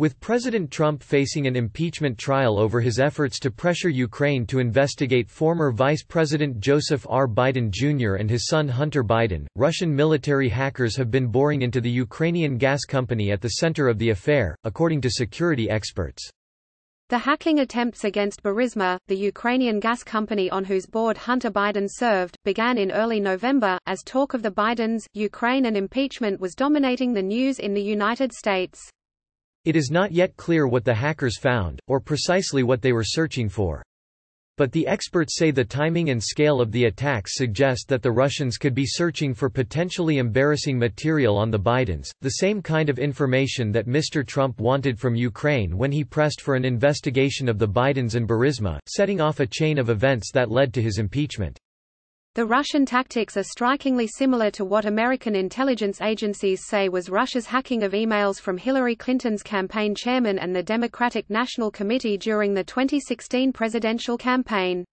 With President Trump facing an impeachment trial over his efforts to pressure Ukraine to investigate former Vice President Joseph R. Biden Jr. and his son Hunter Biden, Russian military hackers have been boring into the Ukrainian gas company at the center of the affair, according to security experts. The hacking attempts against Burisma, the Ukrainian gas company on whose board Hunter Biden served, began in early November, as talk of the Bidens, Ukraine and impeachment was dominating the news in the United States. It is not yet clear what the hackers found, or precisely what they were searching for. But the experts say the timing and scale of the attacks suggest that the Russians could be searching for potentially embarrassing material on the Bidens, the same kind of information that Mr. Trump wanted from Ukraine when he pressed for an investigation of the Bidens and Burisma, setting off a chain of events that led to his impeachment. The Russian tactics are strikingly similar to what American intelligence agencies say was Russia's hacking of emails from Hillary Clinton's campaign chairman and the Democratic National Committee during the 2016 presidential campaign.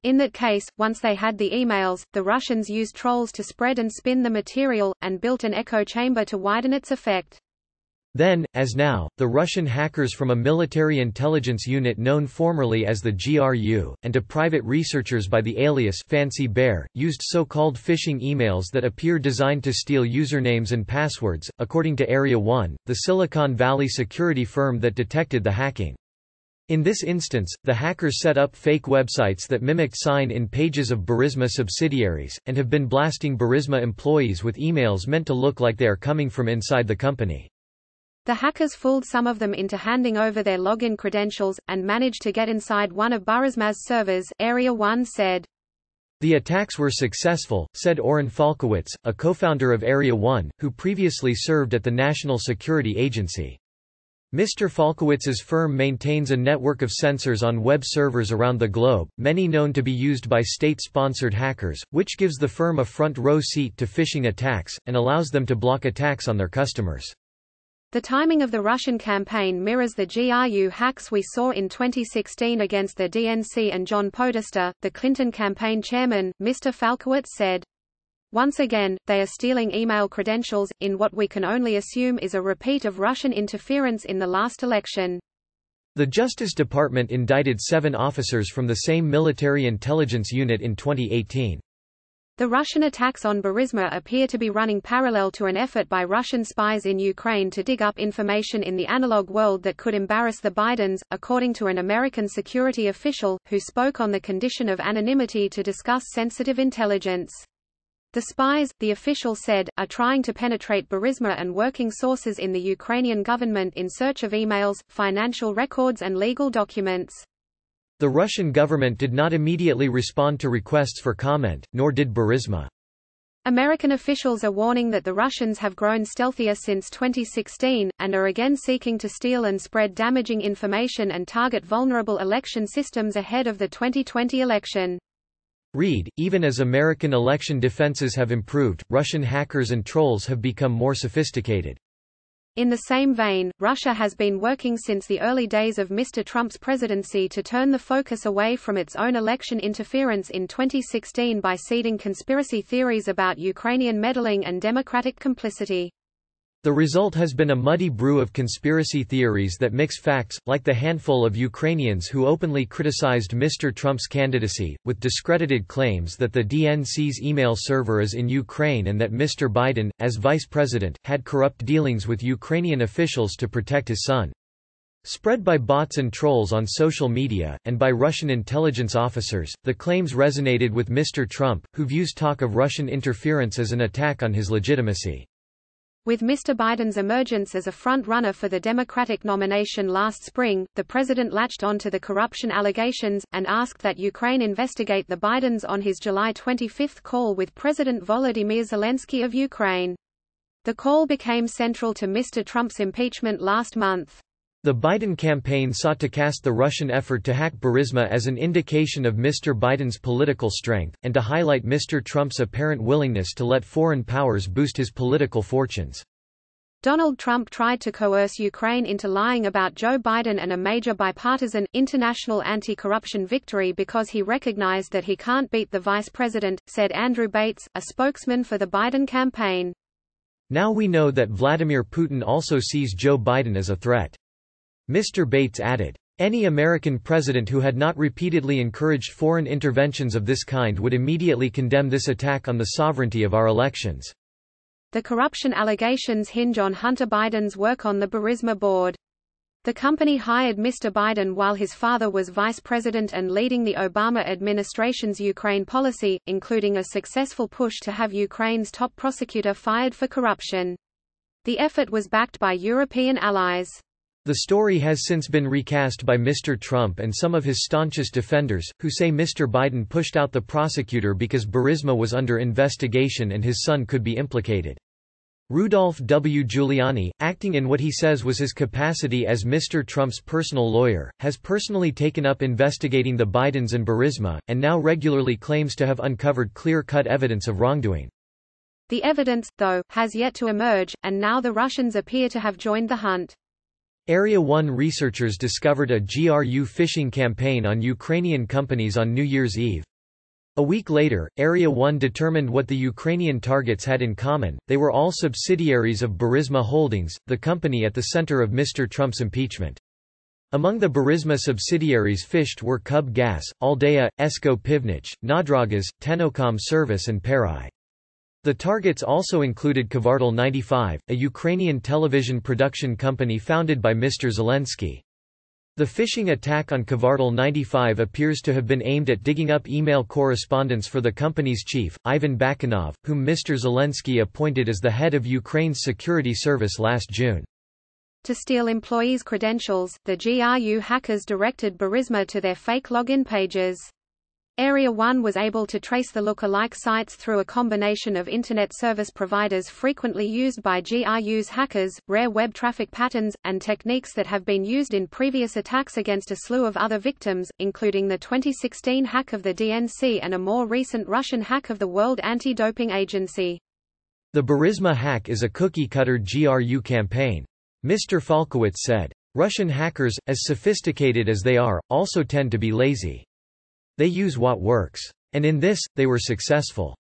In that case, once they had the emails, the Russians used trolls to spread and spin the material, and built an echo chamber to widen its effect. Then, as now, the Russian hackers from a military intelligence unit known formerly as the GRU, and to private researchers by the alias Fancy Bear, used so-called phishing emails that appear designed to steal usernames and passwords, according to Area 1, the Silicon Valley security firm that detected the hacking. In this instance, the hackers set up fake websites that mimicked sign-in pages of Burisma subsidiaries, and have been blasting Burisma employees with emails meant to look like they are coming from inside the company. The hackers fooled some of them into handing over their login credentials, and managed to get inside one of Burisma's servers, Area 1 said. The attacks were successful, said Oren Falkowitz, a co-founder of Area 1, who previously served at the National Security Agency. Mr. Falkowitz's firm maintains a network of sensors on web servers around the globe, many known to be used by state-sponsored hackers, which gives the firm a front-row seat to phishing attacks, and allows them to block attacks on their customers. The timing of the Russian campaign mirrors the GRU hacks we saw in 2016 against the DNC and John Podesta, the Clinton campaign chairman, Mr. Falkowitz said. Once again, they are stealing email credentials, in what we can only assume is a repeat of Russian interference in the last election. The Justice Department indicted 7 officers from the same military intelligence unit in 2018. The Russian attacks on Burisma appear to be running parallel to an effort by Russian spies in Ukraine to dig up information in the analog world that could embarrass the Bidens, according to an American security official, who spoke on the condition of anonymity to discuss sensitive intelligence. The spies, the official said, are trying to penetrate Burisma and working sources in the Ukrainian government in search of emails, financial records and legal documents. The Russian government did not immediately respond to requests for comment, nor did Burisma. American officials are warning that the Russians have grown stealthier since 2016, and are again seeking to steal and spread damaging information and target vulnerable election systems ahead of the 2020 election. Read, even as American election defenses have improved, Russian hackers and trolls have become more sophisticated. In the same vein, Russia has been working since the early days of Mr. Trump's presidency to turn the focus away from its own election interference in 2016 by seeding conspiracy theories about Ukrainian meddling and Democratic complicity. The result has been a muddy brew of conspiracy theories that mix facts, like the handful of Ukrainians who openly criticized Mr. Trump's candidacy, with discredited claims that the DNC's email server is in Ukraine and that Mr. Biden, as vice president, had corrupt dealings with Ukrainian officials to protect his son. Spread by bots and trolls on social media, and by Russian intelligence officers, the claims resonated with Mr. Trump, who views talk of Russian interference as an attack on his legitimacy. With Mr. Biden's emergence as a front-runner for the Democratic nomination last spring, the president latched onto the corruption allegations, and asked that Ukraine investigate the Bidens on his July 25 call with President Volodymyr Zelensky of Ukraine. The call became central to Mr. Trump's impeachment last month. The Biden campaign sought to cast the Russian effort to hack Burisma as an indication of Mr. Biden's political strength, and to highlight Mr. Trump's apparent willingness to let foreign powers boost his political fortunes. Donald Trump tried to coerce Ukraine into lying about Joe Biden and a major bipartisan, international anti-corruption victory because he recognized that he can't beat the vice president, said Andrew Bates, a spokesman for the Biden campaign. Now we know that Vladimir Putin also sees Joe Biden as a threat. Mr. Bates added, "Any American president who had not repeatedly encouraged foreign interventions of this kind would immediately condemn this attack on the sovereignty of our elections." The corruption allegations hinge on Hunter Biden's work on the Burisma board. The company hired Mr. Biden while his father was vice president and leading the Obama administration's Ukraine policy, including a successful push to have Ukraine's top prosecutor fired for corruption. The effort was backed by European allies. The story has since been recast by Mr. Trump and some of his staunchest defenders, who say Mr. Biden pushed out the prosecutor because Burisma was under investigation and his son could be implicated. Rudolph W. Giuliani, acting in what he says was his capacity as Mr. Trump's personal lawyer, has personally taken up investigating the Bidens and Burisma, and now regularly claims to have uncovered clear-cut evidence of wrongdoing. The evidence, though, has yet to emerge, and now the Russians appear to have joined the hunt. Area 1 researchers discovered a GRU phishing campaign on Ukrainian companies on New Year's Eve. A week later, Area 1 determined what the Ukrainian targets had in common: they were all subsidiaries of Burisma Holdings, the company at the center of Mr. Trump's impeachment. Among the Burisma subsidiaries phished were Cub Gas, Aldea, Esko Pivnich, Nadragas, Tenocom Service and Perai. The targets also included Kvartal 95, a Ukrainian television production company founded by Mr. Zelensky. The phishing attack on Kvartal 95 appears to have been aimed at digging up email correspondence for the company's chief, Ivan Bakanov, whom Mr. Zelensky appointed as the head of Ukraine's security service last June. To steal employees' credentials, the GRU hackers directed Burisma to their fake login pages. Area 1 was able to trace the look-alike sites through a combination of Internet service providers frequently used by GRU's hackers, rare web traffic patterns, and techniques that have been used in previous attacks against a slew of other victims, including the 2016 hack of the DNC and a more recent Russian hack of the World Anti-Doping Agency. The Burisma hack is a cookie-cutter GRU campaign. Mr. Falkowitz said, "Russian hackers, as sophisticated as they are, also tend to be lazy. They use what works. And in this, they were successful."